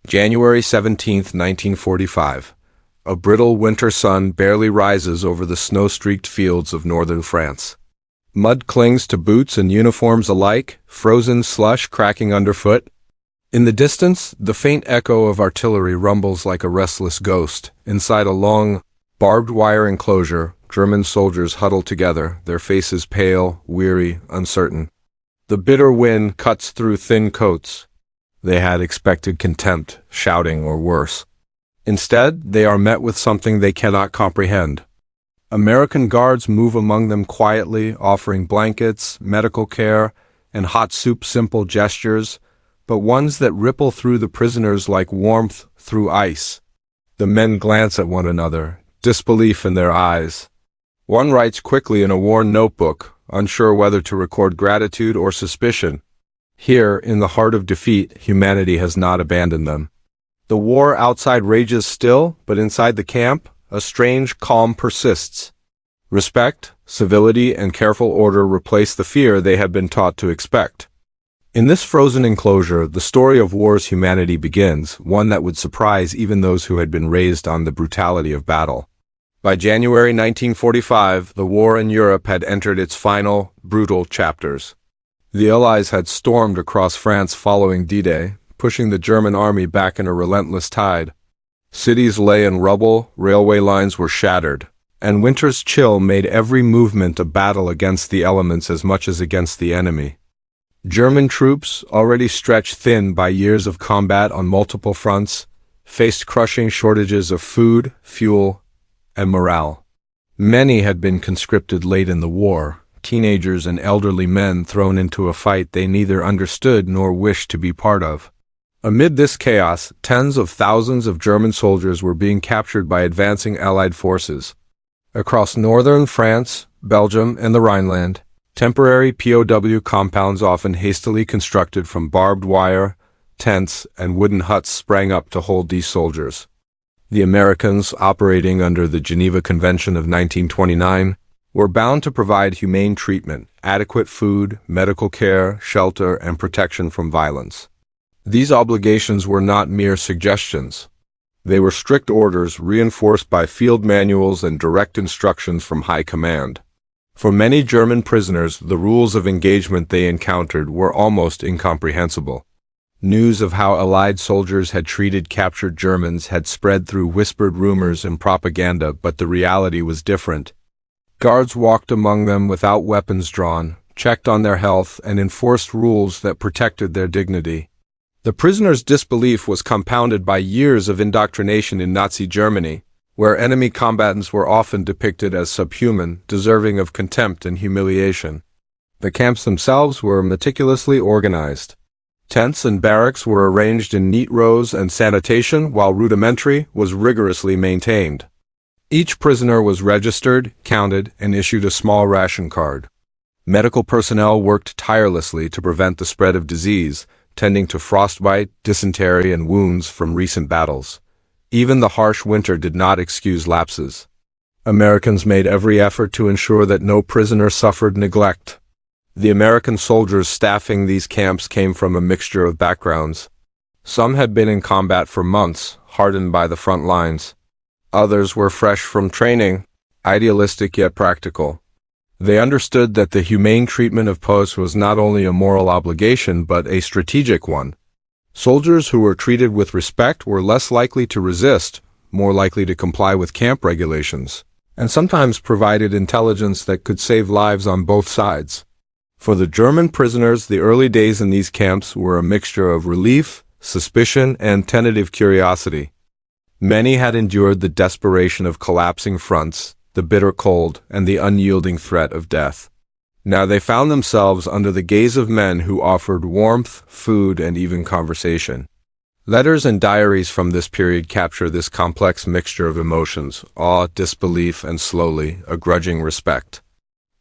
January 17, 1945. A brittle winter sun barely rises over the snow-streaked fields of northern France. Mud clings to boots and uniforms alike, frozen slush cracking underfoot. In the distance, the faint echo of artillery rumbles like a restless ghost. Inside a long, barbed wire enclosure, German soldiers huddle together, their faces pale, weary, uncertain. The bitter wind cuts through thin coats. They had expected contempt, shouting, or worse. Instead, they are met with something they cannot comprehend. American guards move among them quietly, offering blankets, medical care, and hot soup, simple gestures, but ones that ripple through the prisoners like warmth through ice. The men glance at one another, disbelief in their eyes. One writes quickly in a worn notebook, unsure whether to record gratitude or suspicion. Here, in the heart of defeat, humanity has not abandoned them. The war outside rages still, but inside the camp, a strange calm persists. Respect, civility, and careful order replace the fear they have been taught to expect. In this frozen enclosure, the story of war's humanity begins, one that would surprise even those who had been raised on the brutality of battle. By January 1945, the war in Europe had entered its final, brutal chapters. The Allies had stormed across France following D-Day, pushing the German army back in a relentless tide. Cities lay in rubble, railway lines were shattered, and winter's chill made every movement a battle against the elements as much as against the enemy. German troops, already stretched thin by years of combat on multiple fronts, faced crushing shortages of food, fuel, and morale. Many had been conscripted late in the war, teenagers and elderly men thrown into a fight they neither understood nor wished to be part of. Amid this chaos, tens of thousands of German soldiers were being captured by advancing Allied forces. Across northern France, Belgium, and the Rhineland, temporary POW compounds often hastily constructed from barbed wire, tents, and wooden huts sprang up to hold these soldiers. The Americans, operating under the Geneva Convention of 1929, were bound to provide humane treatment, adequate food, medical care, shelter, and protection from violence. These obligations were not mere suggestions. They were strict orders reinforced by field manuals and direct instructions from high command. For many German prisoners, the rules of engagement they encountered were almost incomprehensible. News of how Allied soldiers had treated captured Germans had spread through whispered rumors and propaganda, but the reality was different. Guards walked among them without weapons drawn, checked on their health, and enforced rules that protected their dignity. The prisoners' disbelief was compounded by years of indoctrination in Nazi Germany, where enemy combatants were often depicted as subhuman, deserving of contempt and humiliation. The camps themselves were meticulously organized. Tents and barracks were arranged in neat rows, and sanitation, while rudimentary, was rigorously maintained. Each prisoner was registered, counted, and issued a small ration card. Medical personnel worked tirelessly to prevent the spread of disease, tending to frostbite, dysentery, and wounds from recent battles. Even the harsh winter did not excuse lapses. Americans made every effort to ensure that no prisoner suffered neglect. The American soldiers staffing these camps came from a mixture of backgrounds. Some had been in combat for months, hardened by the front lines. Others were fresh from training, idealistic yet practical. They understood that the humane treatment of POWs was not only a moral obligation but a strategic one. Soldiers who were treated with respect were less likely to resist, more likely to comply with camp regulations, and sometimes provided intelligence that could save lives on both sides. For the German prisoners, the early days in these camps were a mixture of relief, suspicion, and tentative curiosity. Many had endured the desperation of collapsing fronts, the bitter cold, and the unyielding threat of death. Now they found themselves under the gaze of men who offered warmth, food, and even conversation. Letters and diaries from this period capture this complex mixture of emotions: awe, disbelief, and slowly, a grudging respect.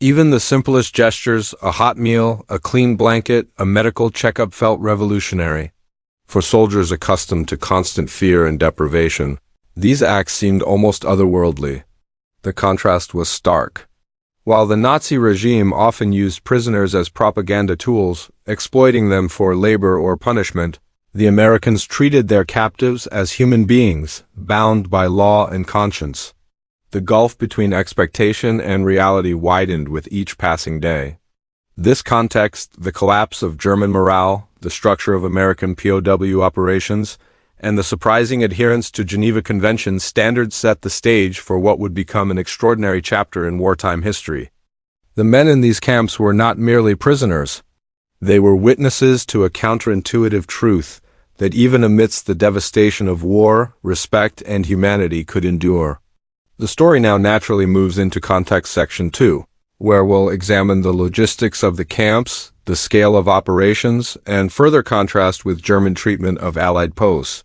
Even the simplest gestures, a hot meal, a clean blanket, a medical checkup, felt revolutionary. For soldiers accustomed to constant fear and deprivation, these acts seemed almost otherworldly. The contrast was stark. While the Nazi regime often used prisoners as propaganda tools, exploiting them for labor or punishment, The Americans treated their captives as human beings, bound by law and conscience. The gulf between expectation and reality widened with each passing day. This context, the collapse of German morale, the structure of American POW operations, and the surprising adherence to Geneva Convention standards set the stage for what would become an extraordinary chapter in wartime history. The men in these camps were not merely prisoners. They were witnesses to a counterintuitive truth that even amidst the devastation of war, respect and humanity could endure. The story now naturally moves into context section 2, where we'll examine the logistics of the camps, the scale of operations, and further contrast with German treatment of Allied posts.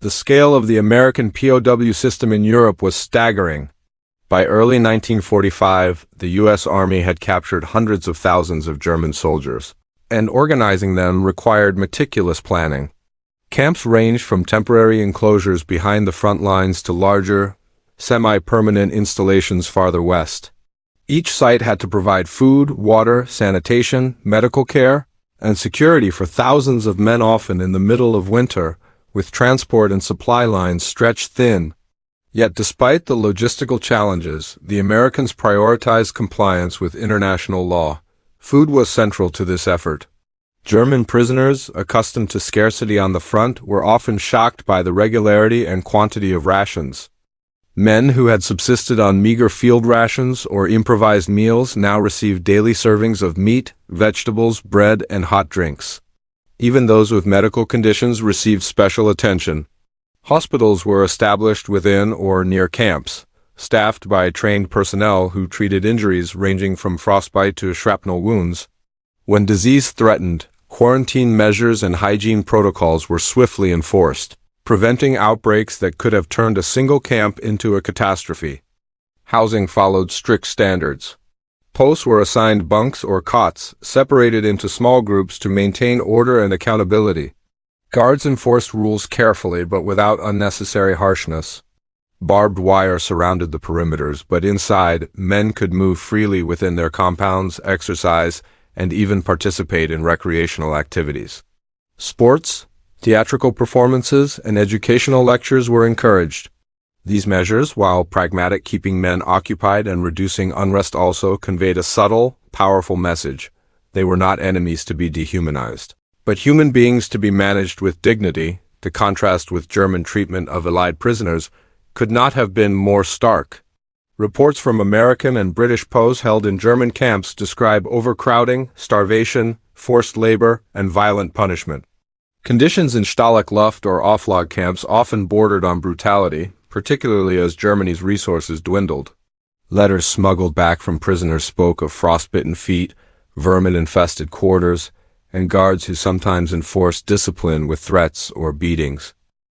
The scale of the American POW system in Europe was staggering. By early 1945, the U.S. Army had captured hundreds of thousands of German soldiers, and organizing them required meticulous planning. Camps ranged from temporary enclosures behind the front lines to larger, semi-permanent installations farther west. Each site had to provide food, water, sanitation, medical care, and security for thousands of men, often in the middle of winter, with transport and supply lines stretched thin. Yet despite the logistical challenges, the Americans prioritized compliance with international law. Food was central to this effort. German prisoners, accustomed to scarcity on the front, were often shocked by the regularity and quantity of rations. Men who had subsisted on meager field rations or improvised meals now received daily servings of meat, vegetables, bread, and hot drinks. Even those with medical conditions received special attention. Hospitals were established within or near camps, staffed by trained personnel who treated injuries ranging from frostbite to shrapnel wounds. When disease threatened, quarantine measures and hygiene protocols were swiftly enforced, preventing outbreaks that could have turned a single camp into a catastrophe. Housing followed strict standards. Posts were assigned bunks or cots, separated into small groups to maintain order and accountability. Guards enforced rules carefully but without unnecessary harshness. Barbed wire surrounded the perimeters, but inside, men could move freely within their compounds, exercise, and even participate in recreational activities. Sports, theatrical performances, and educational lectures were encouraged. These measures, while pragmatic, keeping men occupied and reducing unrest, also conveyed a subtle, powerful message. They were not enemies to be dehumanized, but human beings to be managed with dignity. The contrast with German treatment of Allied prisoners could not have been more stark. Reports from American and British POWs held in German camps describe overcrowding, starvation, forced labor, and violent punishment. Conditions in Stalag-Luft or offlog camps often bordered on brutality, particularly as Germany's resources dwindled. Letters smuggled back from prisoners spoke of frostbitten feet, vermin-infested quarters, and guards who sometimes enforced discipline with threats or beatings.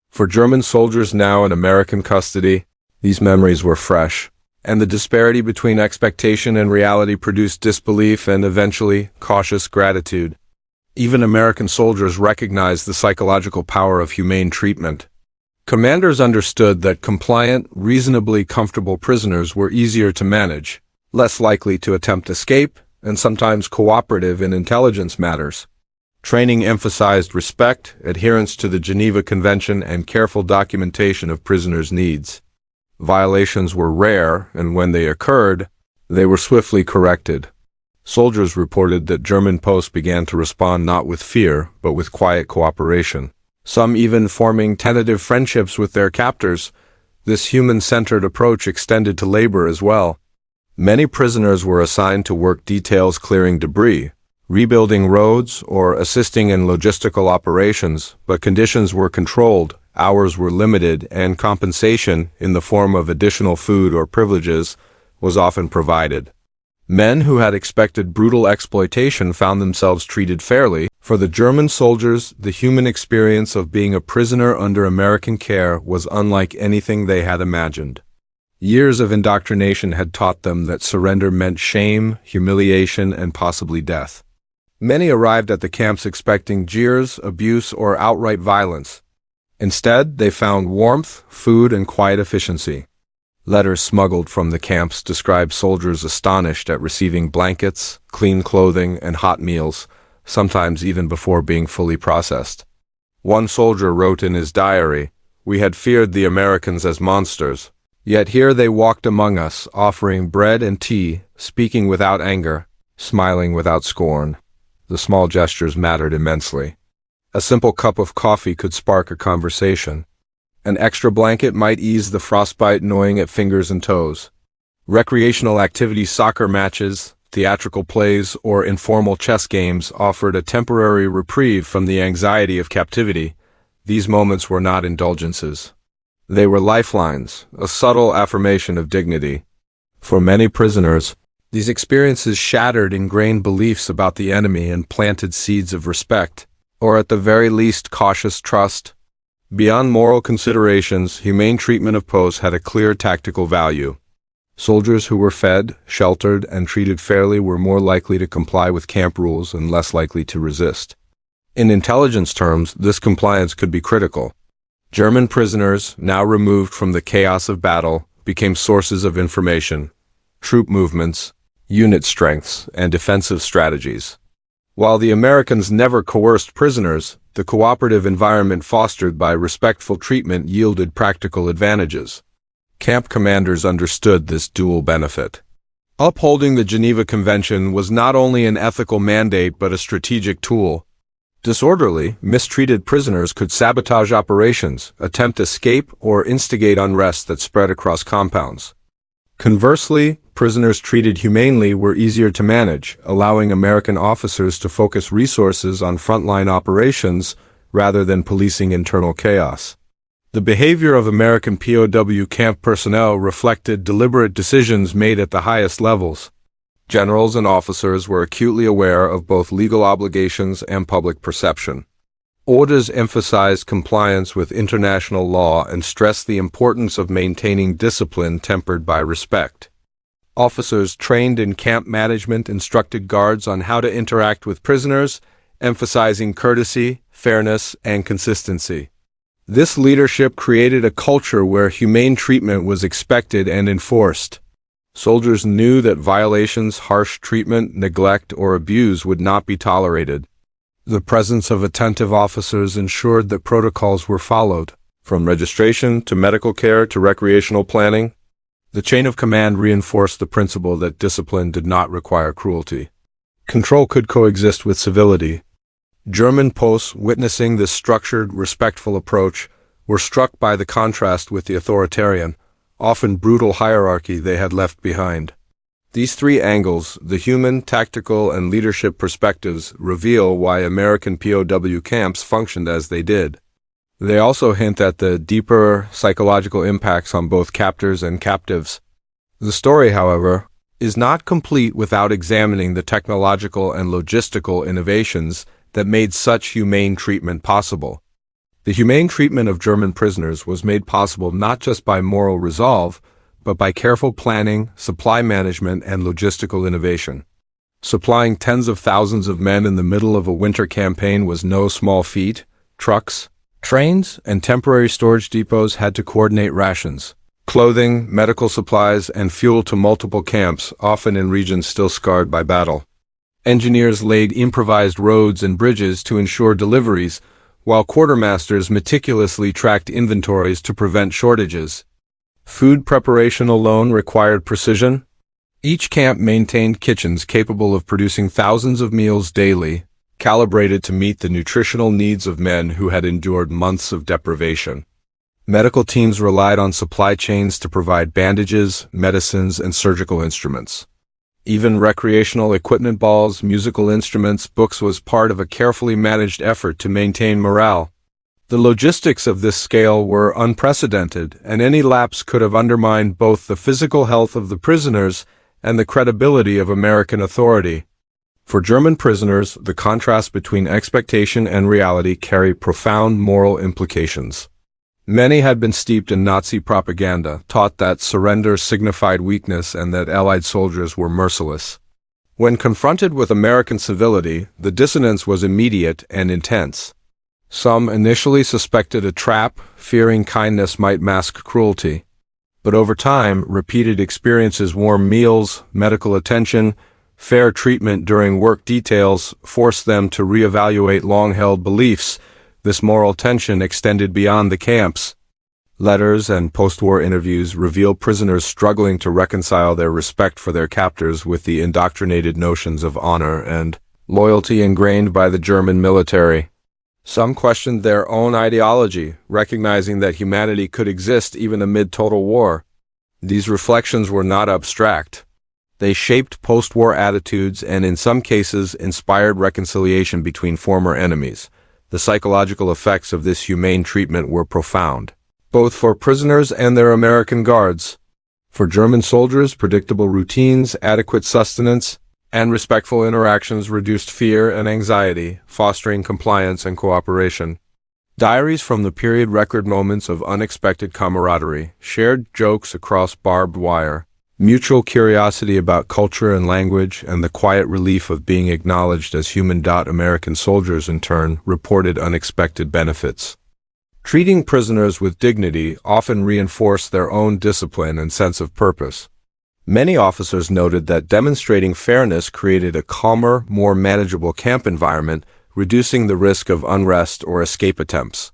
For German soldiers now in American custody, these memories were fresh, and the disparity between expectation and reality produced disbelief and eventually cautious gratitude. Even American soldiers recognized the psychological power of humane treatment. Commanders understood that compliant, reasonably comfortable prisoners were easier to manage, less likely to attempt escape, and sometimes cooperative in intelligence matters. Training emphasized respect, adherence to the Geneva Convention, and careful documentation of prisoners' needs. Violations were rare, and when they occurred, they were swiftly corrected. Soldiers reported that German posts began to respond not with fear, but with quiet cooperation, some even forming tentative friendships with their captors. This human-centered approach extended to labor as well. Many prisoners were assigned to work details clearing debris, rebuilding roads, or assisting in logistical operations, but conditions were controlled, hours were limited, and compensation, in the form of additional food or privileges, was often provided. Men who had expected brutal exploitation found themselves treated fairly. For the German soldiers, the human experience of being a prisoner under American care was unlike anything they had imagined. Years of indoctrination had taught them that surrender meant shame, humiliation, and possibly death. Many arrived at the camps expecting jeers, abuse, or outright violence. Instead, they found warmth, food, and quiet efficiency. Letters smuggled from the camps describe soldiers astonished at receiving blankets, clean clothing, and hot meals, sometimes even before being fully processed. One soldier wrote in his diary, "We had feared the Americans as monsters. Yet here they walked among us, offering bread and tea, speaking without anger, smiling without scorn." The small gestures mattered immensely. A simple cup of coffee could spark a conversation. An extra blanket might ease the frostbite gnawing at fingers and toes. Recreational activities, soccer matches, theatrical plays, or informal chess games offered a temporary reprieve from the anxiety of captivity. These moments were not indulgences. They were lifelines, a subtle affirmation of dignity. For many prisoners, these experiences shattered ingrained beliefs about the enemy and planted seeds of respect, or at the very least cautious trust. Beyond moral considerations, humane treatment of POWs had a clear tactical value. Soldiers who were fed, sheltered, and treated fairly were more likely to comply with camp rules and less likely to resist. In intelligence terms, this compliance could be critical. German prisoners, now removed from the chaos of battle, became sources of information, troop movements, unit strengths, and defensive strategies. While the Americans never coerced prisoners, the cooperative environment fostered by respectful treatment yielded practical advantages. Camp commanders understood this dual benefit. Upholding the Geneva Convention was not only an ethical mandate but a strategic tool. Disorderly, mistreated prisoners could sabotage operations, attempt escape, or instigate unrest that spread across compounds. Conversely, prisoners treated humanely were easier to manage, allowing American officers to focus resources on frontline operations rather than policing internal chaos. The behavior of American POW camp personnel reflected deliberate decisions made at the highest levels. Generals and officers were acutely aware of both legal obligations and public perception. Orders emphasized compliance with international law and stressed the importance of maintaining discipline tempered by respect. Officers trained in camp management instructed guards on how to interact with prisoners, emphasizing courtesy, fairness, and consistency. This leadership created a culture where humane treatment was expected and enforced. Soldiers knew that violations, harsh treatment, neglect, or abuse would not be tolerated. The presence of attentive officers ensured that protocols were followed, from registration to medical care to recreational planning. The chain of command reinforced the principle that discipline did not require cruelty. Control could coexist with civility. German posts, witnessing this structured, respectful approach, were struck by the contrast with the authoritarian, often brutal hierarchy they had left behind. These three angles, the human, tactical, and leadership perspectives, reveal why American POW camps functioned as they did. They also hint at the deeper psychological impacts on both captors and captives. The story, however, is not complete without examining the technological and logistical innovations that made such humane treatment possible. The humane treatment of German prisoners was made possible not just by moral resolve, but by careful planning, supply management, and logistical innovation. Supplying tens of thousands of men in the middle of a winter campaign was no small feat. Trucks, trains, and temporary storage depots had to coordinate rations, clothing, medical supplies, and fuel to multiple camps, often in regions still scarred by battle. Engineers laid improvised roads and bridges to ensure deliveries, while quartermasters meticulously tracked inventories to prevent shortages. Food preparation alone required precision. Each camp maintained kitchens capable of producing thousands of meals daily, calibrated to meet the nutritional needs of men who had endured months of deprivation. Medical teams relied on supply chains to provide bandages, medicines, and surgical instruments. Even recreational equipment, balls, musical instruments, books was part of a carefully managed effort to maintain morale. The logistics of this scale were unprecedented, and any lapse could have undermined both the physical health of the prisoners and the credibility of American authority. For German prisoners, the contrast between expectation and reality carried profound moral implications. Many had been steeped in Nazi propaganda, taught that surrender signified weakness and that Allied soldiers were merciless. When confronted with American civility, the dissonance was immediate and intense. Some initially suspected a trap, fearing kindness might mask cruelty. But over time, repeated experiences, warm meals, medical attention, fair treatment during work details, forced them to reevaluate long-held beliefs, This moral tension extended beyond the camps. Letters and post-war interviews reveal prisoners struggling to reconcile their respect for their captors with the indoctrinated notions of honor and loyalty ingrained by the German military. Some questioned their own ideology, recognizing that humanity could exist even amid total war. These reflections were not abstract. They shaped post-war attitudes and, in some cases, inspired reconciliation between former enemies. The psychological effects of this humane treatment were profound, both for prisoners and their American guards. For German soldiers, predictable routines, adequate sustenance, and respectful interactions reduced fear and anxiety, fostering compliance and cooperation. Diaries from the period record moments of unexpected camaraderie, shared jokes across barbed wire, mutual curiosity about culture and language, and the quiet relief of being acknowledged as human. American soldiers, in turn, reported unexpected benefits. Treating prisoners with dignity often reinforced their own discipline and sense of purpose. Many officers noted that demonstrating fairness created a calmer, more manageable camp environment, reducing the risk of unrest or escape attempts.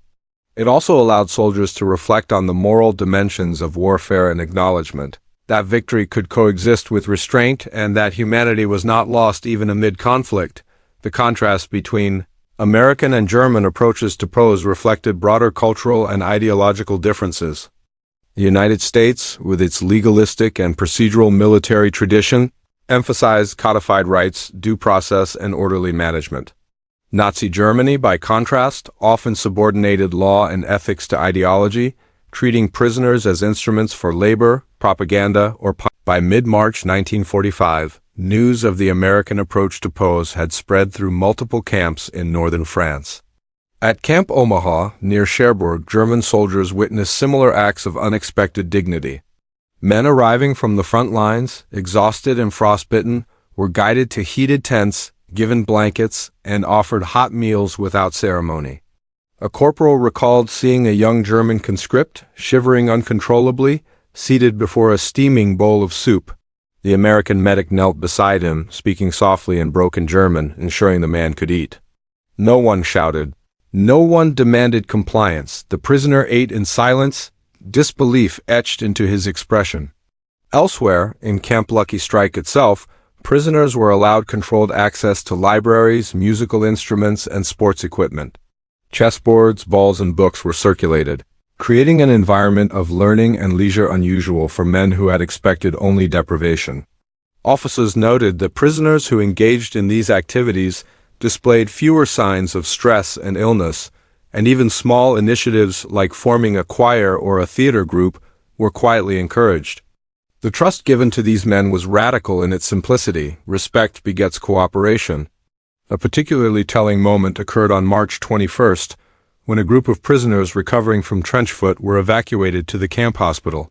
It also allowed soldiers to reflect on the moral dimensions of warfare and acknowledgement that victory could coexist with restraint and that humanity was not lost even amid conflict. The contrast between American and German approaches to POWs reflected broader cultural and ideological differences. The United States, with its legalistic and procedural military tradition, emphasized codified rights, due process, and orderly management. Nazi Germany, by contrast, often subordinated law and ethics to ideology, treating prisoners as instruments for labor, propaganda, or by mid-March 1945, news of the American approach to POWs had spread through multiple camps in northern France. At Camp Omaha, near Cherbourg, German soldiers witnessed similar acts of unexpected dignity. Men arriving from the front lines, exhausted and frostbitten, were guided to heated tents, given blankets, and offered hot meals without ceremony. A corporal recalled seeing a young German conscript, shivering uncontrollably, seated before a steaming bowl of soup. The American medic knelt beside him, speaking softly in broken German, ensuring the man could eat. No one shouted. No one demanded compliance. The prisoner ate in silence, disbelief etched into his expression. Elsewhere, in Camp Lucky Strike itself, prisoners were allowed controlled access to libraries, musical instruments, and sports equipment. Chessboards, balls, and books were circulated, creating an environment of learning and leisure unusual for men who had expected only deprivation. Officers noted that prisoners who engaged in these activities displayed fewer signs of stress and illness, and even small initiatives like forming a choir or a theater group were quietly encouraged. The trust given to these men was radical in its simplicity. Respect begets cooperation. A particularly telling moment occurred on March 21st, when a group of prisoners recovering from trench foot were evacuated to the camp hospital.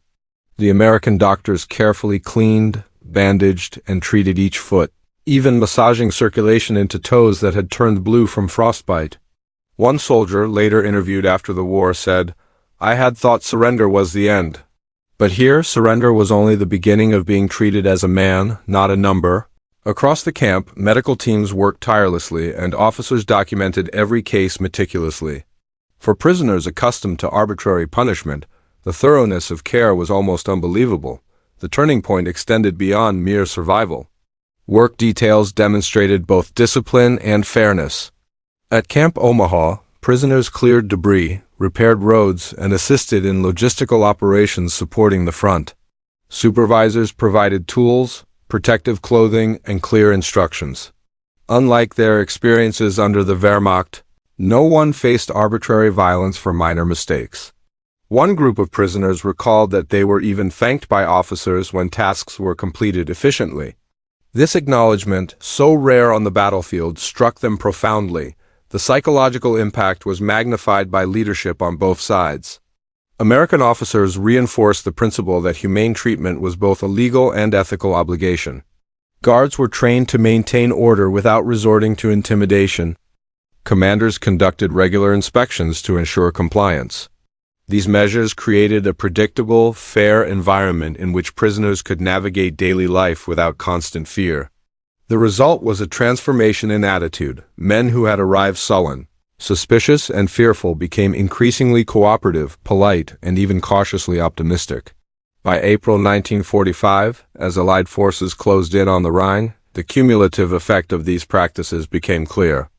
The American doctors carefully cleaned, bandaged, and treated each foot, even massaging circulation into toes that had turned blue from frostbite. One soldier, later interviewed after the war, said, "I had thought surrender was the end. But here, surrender was only the beginning of being treated as a man, not a number." Across the camp, medical teams worked tirelessly, and officers documented every case meticulously. For prisoners accustomed to arbitrary punishment, the thoroughness of care was almost unbelievable. The turning point extended beyond mere survival. Work details demonstrated both discipline and fairness. At Camp Omaha, prisoners cleared debris, repaired roads, and assisted in logistical operations supporting the front. Supervisors provided tools, protective clothing, and clear instructions. Unlike their experiences under the Wehrmacht, no one faced arbitrary violence for minor mistakes. One group of prisoners recalled that they were even thanked by officers when tasks were completed efficiently. This acknowledgement, so rare on the battlefield, struck them profoundly. The psychological impact was magnified by leadership on both sides. American officers reinforced the principle that humane treatment was both a legal and ethical obligation. Guards were trained to maintain order without resorting to intimidation. Commanders conducted regular inspections to ensure compliance. These measures created a predictable, fair environment in which prisoners could navigate daily life without constant fear. The result was a transformation in attitude. Men who had arrived sullen, Suspicious and fearful became increasingly cooperative, polite, and even cautiously optimistic. By April 1945, as Allied forces closed in on the Rhine, the cumulative effect of these practices became clear.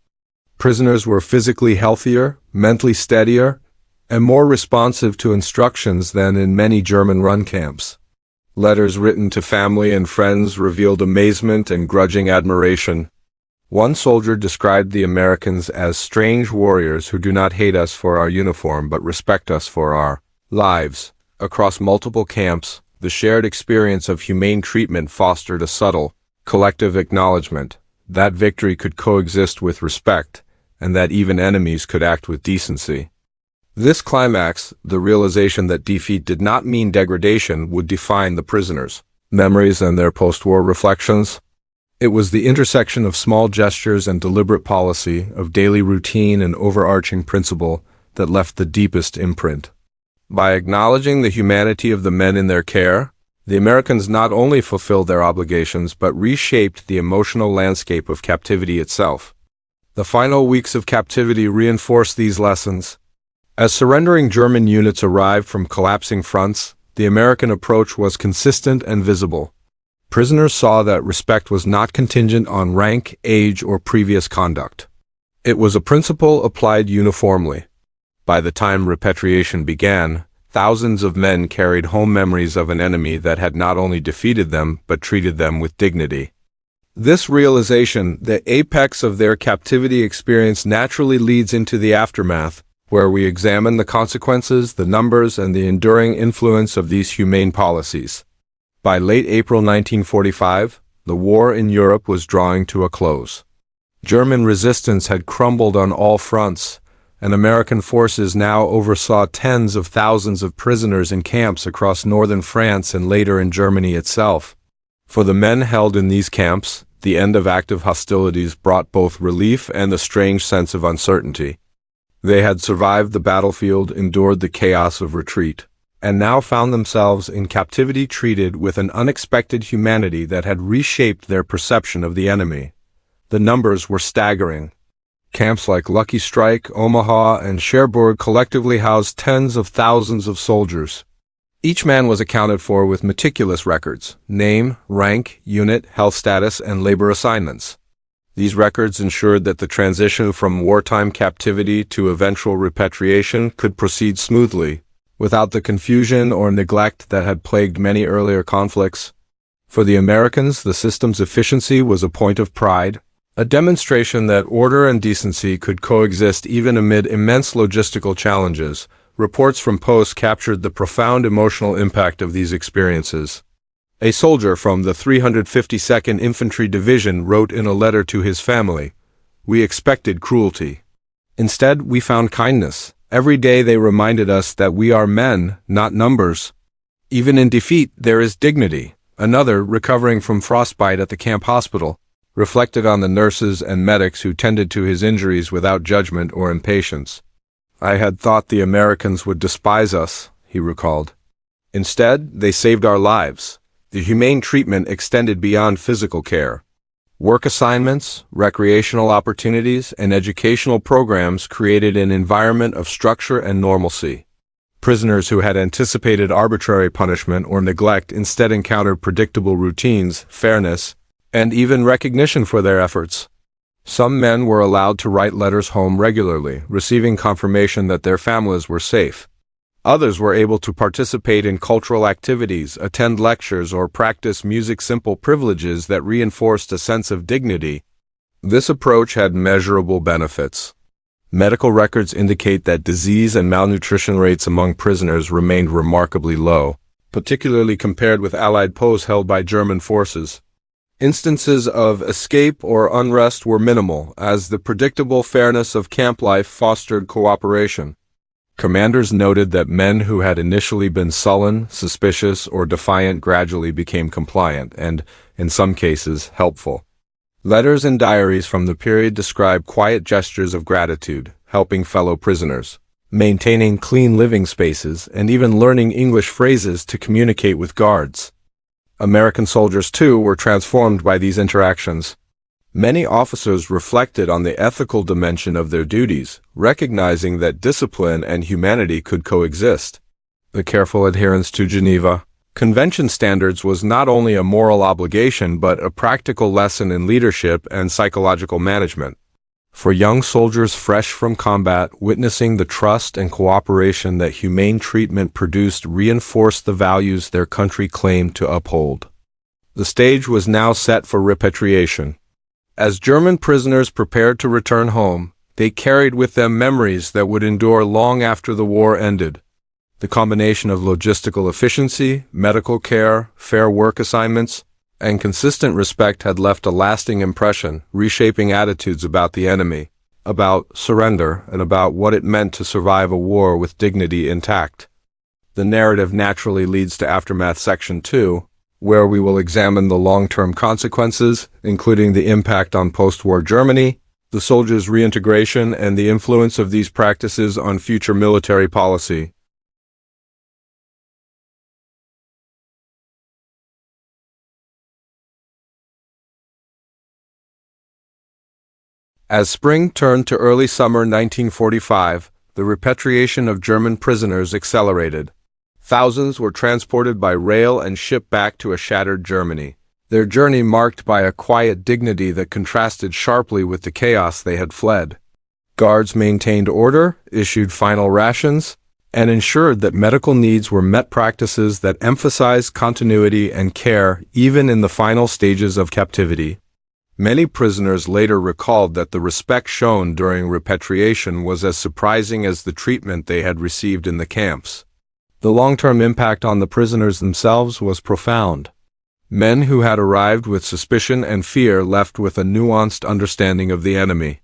Prisoners were physically healthier, mentally steadier, and more responsive to instructions than in many German-run camps. Letters written to family and friends revealed amazement and grudging admiration. One soldier described the Americans as strange warriors who do not hate us for our uniform but respect us for our lives. Across multiple camps, the shared experience of humane treatment fostered a subtle, collective acknowledgement that victory could coexist with respect, and that even enemies could act with decency. This climax, the realization that defeat did not mean degradation, would define the prisoners' memories and their post-war reflections. It was the intersection of small gestures and deliberate policy, of daily routine and overarching principle, that left the deepest imprint. By acknowledging the humanity of the men in their care, the Americans not only fulfilled their obligations but reshaped the emotional landscape of captivity itself. The final weeks of captivity reinforced these lessons. As surrendering German units arrived from collapsing fronts, the American approach was consistent and visible. Prisoners saw that respect was not contingent on rank, age, or previous conduct. It was a principle applied uniformly. By the time repatriation began, thousands of men carried home memories of an enemy that had not only defeated them but treated them with dignity. This realization, the apex of their captivity experience, naturally leads into the aftermath, where we examine the consequences, the numbers, and the enduring influence of these humane policies. By late April 1945, the war in Europe was drawing to a close. German resistance had crumbled on all fronts, and American forces now oversaw tens of thousands of prisoners in camps across northern France and later in Germany itself. For the men held in these camps, the end of active hostilities brought both relief and a strange sense of uncertainty. They had survived the battlefield, endured the chaos of retreat, and now found themselves in captivity, treated with an unexpected humanity that had reshaped their perception of the enemy. The numbers were staggering. Camps like Lucky Strike, Omaha, and Cherbourg collectively housed tens of thousands of soldiers. Each man was accounted for with meticulous records: name, rank, unit, health status, and labor assignments. These records ensured that the transition from wartime captivity to eventual repatriation could proceed smoothly, without the confusion or neglect that had plagued many earlier conflicts. For the Americans, the system's efficiency was a point of pride, a demonstration that order and decency could coexist even amid immense logistical challenges. Reports from posts captured the profound emotional impact of these experiences. A soldier from the 352nd Infantry Division wrote in a letter to his family, "We expected cruelty. Instead, we found kindness. Every day they reminded us that we are men, not numbers. Even in defeat, there is dignity." Another, recovering from frostbite at the camp hospital, reflected on the nurses and medics who tended to his injuries without judgment or impatience. "I had thought the Americans would despise us," he recalled. "Instead, they saved our lives." The humane treatment extended beyond physical care. Work assignments, recreational opportunities, and educational programs created an environment of structure and normalcy. Prisoners who had anticipated arbitrary punishment or neglect instead encountered predictable routines, fairness, and even recognition for their efforts. Some men were allowed to write letters home regularly, receiving confirmation that their families were safe. Others were able to participate in cultural activities, attend lectures, or practice music, simple privileges that reinforced a sense of dignity. This approach had measurable benefits. Medical records indicate that disease and malnutrition rates among prisoners remained remarkably low, particularly compared with Allied posts held by German forces. Instances of escape or unrest were minimal, as the predictable fairness of camp life fostered cooperation. Commanders noted that men who had initially been sullen, suspicious, or defiant gradually became compliant and, in some cases, helpful. Letters and diaries from the period describe quiet gestures of gratitude, helping fellow prisoners, maintaining clean living spaces, and even learning English phrases to communicate with guards. American soldiers, too, were transformed by these interactions. Many officers reflected on the ethical dimension of their duties, recognizing that discipline and humanity could coexist. The careful adherence to Geneva Convention standards was not only a moral obligation but a practical lesson in leadership and psychological management. For young soldiers fresh from combat, witnessing the trust and cooperation that humane treatment produced reinforced the values their country claimed to uphold. The stage was now set for repatriation. As German prisoners prepared to return home, they carried with them memories that would endure long after the war ended. The combination of logistical efficiency, medical care, fair work assignments, and consistent respect had left a lasting impression, reshaping attitudes about the enemy, about surrender, and about what it meant to survive a war with dignity intact. The narrative naturally leads to Aftermath Section 2, where we will examine the long-term consequences, including the impact on post-war Germany, the soldiers' reintegration, and the influence of these practices on future military policy. As spring turned to early summer 1945, the repatriation of German prisoners accelerated. Thousands were transported by rail and ship back to a shattered Germany, their journey marked by a quiet dignity that contrasted sharply with the chaos they had fled. Guards maintained order, issued final rations, and ensured that medical needs were met, practices that emphasized continuity and care even in the final stages of captivity. Many prisoners later recalled that the respect shown during repatriation was as surprising as the treatment they had received in the camps. The long-term impact on the prisoners themselves was profound. Men who had arrived with suspicion and fear left with a nuanced understanding of the enemy.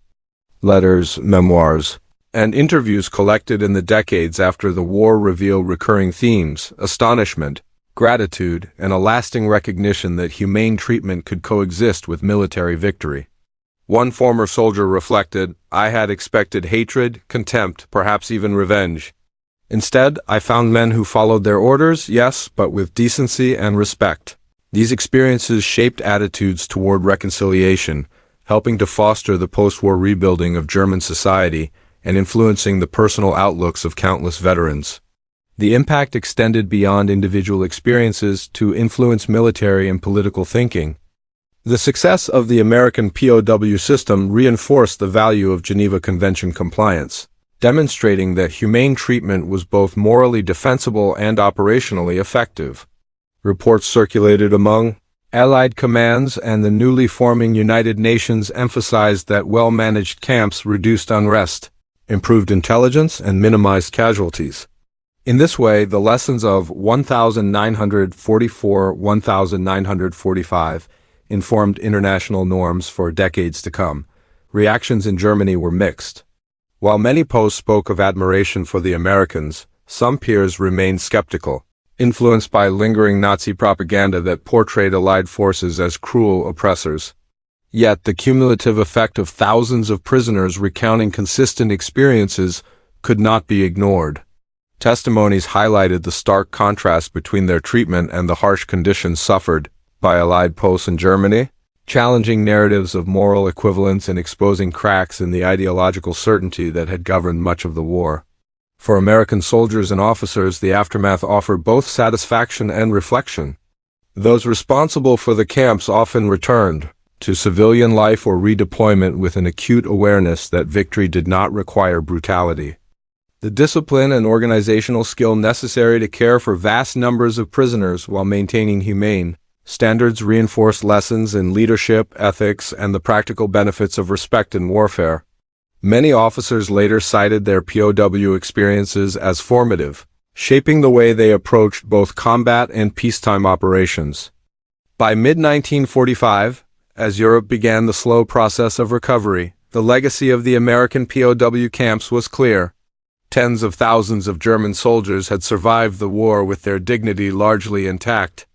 Letters, memoirs, and interviews collected in the decades after the war reveal recurring themes: astonishment, gratitude, and a lasting recognition that humane treatment could coexist with military victory. One former soldier reflected, "I had expected hatred, contempt, perhaps even revenge. Instead, I found men who followed their orders, yes, but with decency and respect." These experiences shaped attitudes toward reconciliation, helping to foster the post-war rebuilding of German society and influencing the personal outlooks of countless veterans. The impact extended beyond individual experiences to influence military and political thinking. The success of the American POW system reinforced the value of Geneva Convention compliance, demonstrating that humane treatment was both morally defensible and operationally effective. Reports circulated among Allied commands and the newly forming United Nations emphasized that well-managed camps reduced unrest, improved intelligence, and minimized casualties. In this way, the lessons of 1944-1945 informed international norms for decades to come. Reactions in Germany were mixed. While many posts spoke of admiration for the Americans, some peers remained skeptical, influenced by lingering Nazi propaganda that portrayed Allied forces as cruel oppressors. Yet the cumulative effect of thousands of prisoners recounting consistent experiences could not be ignored. Testimonies highlighted the stark contrast between their treatment and the harsh conditions suffered by Allied posts in Germany, challenging narratives of moral equivalence and exposing cracks in the ideological certainty that had governed much of the war. For American soldiers and officers, the aftermath offered both satisfaction and reflection. Those responsible for the camps often returned to civilian life or redeployment with an acute awareness that victory did not require brutality. The discipline and organizational skill necessary to care for vast numbers of prisoners while maintaining humane standards reinforced lessons in leadership, ethics, and the practical benefits of respect in warfare. Many officers later cited their POW experiences as formative, shaping the way they approached both combat and peacetime operations. By mid-1945, as Europe began the slow process of recovery, the legacy of the American POW camps was clear. Tens of thousands of German soldiers had survived the war with their dignity largely intact.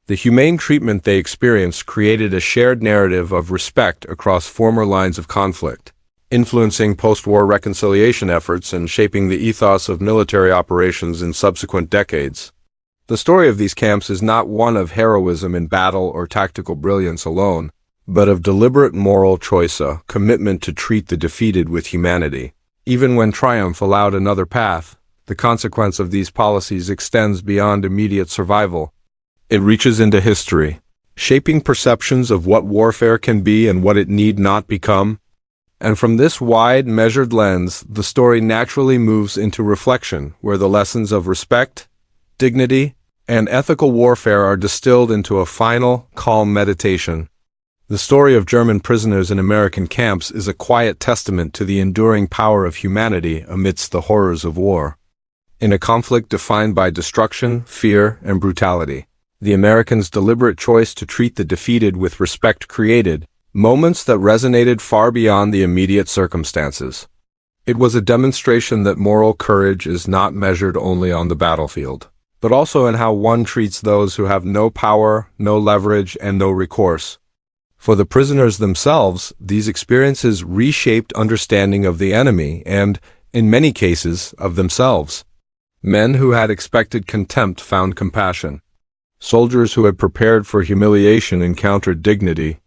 The humane treatment they experienced created a shared narrative of respect across former lines of conflict, influencing post-war reconciliation efforts and shaping the ethos of military operations in subsequent decades. The story of these camps is not one of heroism in battle or tactical brilliance alone, but of deliberate moral choice, a commitment to treat the defeated with humanity. Even when triumph allowed another path, the consequence of these policies extends beyond immediate survival. It reaches into history, shaping perceptions of what warfare can be and what it need not become. And from this wide, measured lens, the story naturally moves into reflection, where the lessons of respect, dignity, and ethical warfare are distilled into a final, calm meditation. The story of German prisoners in American camps is a quiet testament to the enduring power of humanity amidst the horrors of war. In a conflict defined by destruction, fear, and brutality, the Americans' deliberate choice to treat the defeated with respect created moments that resonated far beyond the immediate circumstances. It was a demonstration that moral courage is not measured only on the battlefield, but also in how one treats those who have no power, no leverage, and no recourse. For the prisoners themselves, these experiences reshaped understanding of the enemy and, in many cases, of themselves. Men who had expected contempt found compassion. Soldiers who had prepared for humiliation encountered dignity.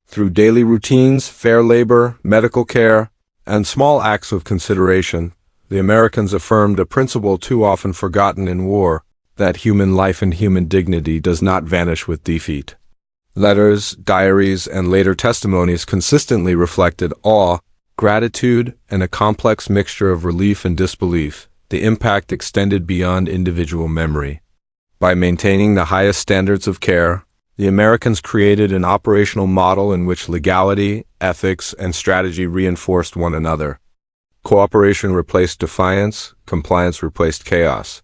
Through daily routines, fair labor, medical care, and small acts of consideration, the Americans affirmed a principle too often forgotten in war, that human life and human dignity does not vanish with defeat. Letters, diaries, and later testimonies consistently reflected awe, gratitude, and a complex mixture of relief and disbelief. The impact extended beyond individual memory. By maintaining the highest standards of care, the Americans created an operational model in which legality, ethics, and strategy reinforced one another. Cooperation replaced defiance, compliance replaced chaos.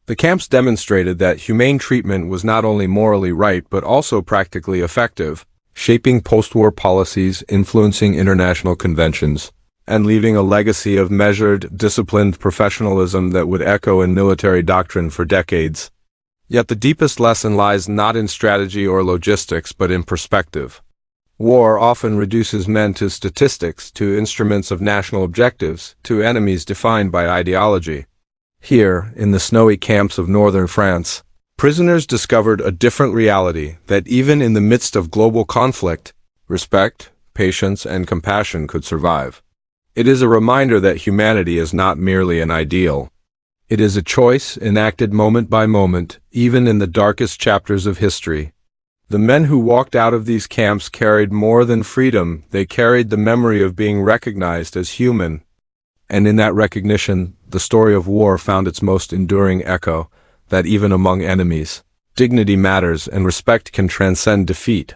The camps demonstrated that humane treatment was not only morally right but also practically effective, shaping post-war policies, influencing international conventions, and leaving a legacy of measured, disciplined professionalism that would echo in military doctrine for decades. Yet the deepest lesson lies not in strategy or logistics but in perspective. War often reduces men to statistics, to instruments of national objectives, to enemies defined by ideology. Here, in the snowy camps of northern France, prisoners discovered a different reality, that even in the midst of global conflict, respect, patience, and compassion could survive. It is a reminder that humanity is not merely an ideal. It is a choice enacted moment by moment, even in the darkest chapters of history. The men who walked out of these camps carried more than freedom, they carried the memory of being recognized as human. And in that recognition, the story of war found its most enduring echo, that even among enemies, dignity matters and respect can transcend defeat.